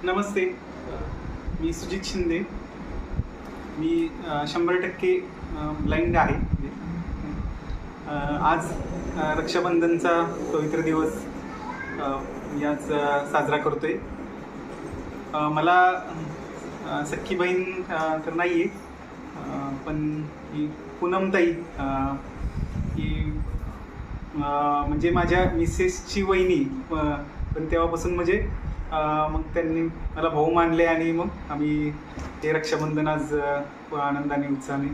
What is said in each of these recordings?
नमस्ते. मी सुजित शिंदे. मी 100% blind आहे. आज रक्षाबंधनचा पवित्र दिवस याच साजरा करतोय. मला सख्खी बहीण तर नाही आहे, पण ही पूनमताई ही म्हणजे माझ्या मिसेसची वहिनी, पण तेव्हापासून म्हणजे मग त्यांनी मला भाऊ मानले आणि मग आम्ही हे रक्षाबंधन आज आनंदाने उत्साहाने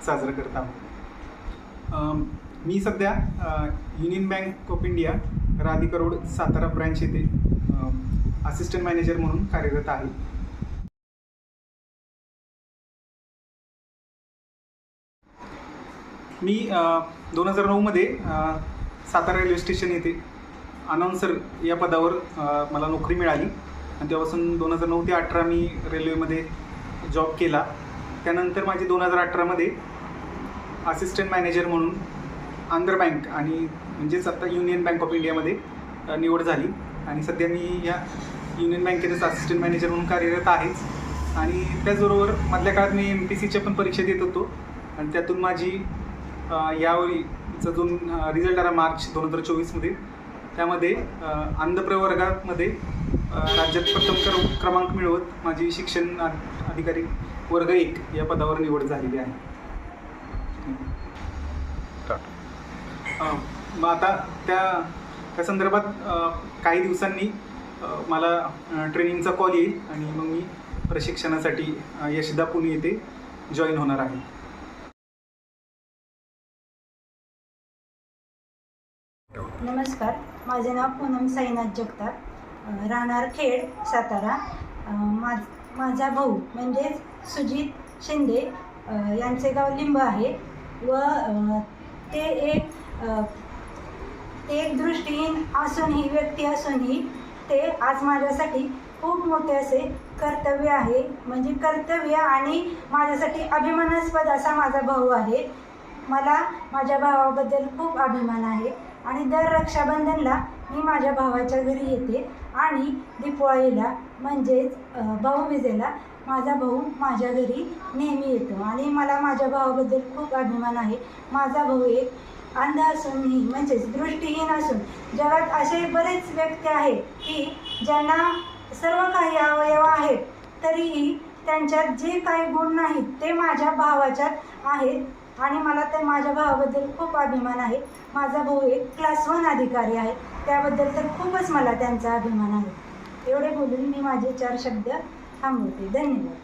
साजरं करत आहोत. मी सध्या union bank of India Radhika road Satara branch येथे असिस्टंट मॅनेजर म्हणून कार्यरत आहे. मी 2009मध्ये सातारा रेल्वे स्टेशन येथे अनाऊन्सर या पदावर मला नोकरी मिळाली आणि तेव्हापासून 2009 ते 2018 मी रेल्वेमध्ये जॉब केला. त्यानंतर माझी 2018मध्ये असिस्टंट मॅनेजर म्हणून आंध्र बँक आणि म्हणजेच आता युनियन बँक ऑफ इंडियामध्ये निवड झाली आणि सध्या मी या युनियन बँकेतच असिस्टंट मॅनेजर म्हणून कार्यरत आहेच. आणि त्याचबरोबर मधल्या काळात मी MPSCच्या पण परीक्षा देत होतो आणि त्यातून माझी यावेळीचा जो रिझल्ट आला मार्च 2024मध्ये, त्यामध्ये अंध प्रवर्गामध्ये राज्यात प्रथम क्रमांक मिळवत माझी शिक्षण अधिकारी वर्ग 1 या पदावर निवड झालेली आहे. मग आता त्या संदर्भात काही दिवसांनी मला ट्रेनिंगचा कॉल येईल आणि मग मी प्रशिक्षणासाठी यशदा पुणे येथे जॉईन होणार आहे. नमस्कार, माझे नाव पूनम साईनाथ जगताप, राहणार खेड सातारा. माझा भाऊ म्हणजे सुजित शिंदे यांचे गाव लिंब आहे व ते एक दृष्टीहीन असूनही व्यक्ती असूनही ते आज माझ्यासाठी खूप मोठे असे कर्तव्य आहे, म्हणजे कर्तव्य आणि माझ्यासाठी अभिमानास्पद असा माझा भाऊ आहे. मला माझ्या भावाबद्दल खूप अभिमान आहे आणि दर रक्षाबंधनला मी माझ्या भावाच्या घरी येते आणि दिवाळीला म्हणजेच भाऊबीजेला माझा भाऊ माझ्या घरी नेहमी येतो आणि मला माझ्या भावाबद्दल खूप अभिमान आहे. माझा भाऊ एक अंध असूनही म्हणजेच दृष्टीहीन असून जगात असे बरेच व्यक्ती आहेत की ज्यांना सर्व काही अवयव आहेत, तरीही त्यांच्यात जे काही गुण नाहीत ते माझ्या भावाच्यात आहेत आणि मला ते माझ्या भावाबद्दल खूप अभिमान आहे. माझा भाऊ एक क्लास 1 अधिकारी आहे, त्याबद्दल तर खूपच मला त्यांचा अभिमान आहे. एवढे बोलून मी माझे 4 शब्द थांबवते. धन्यवाद.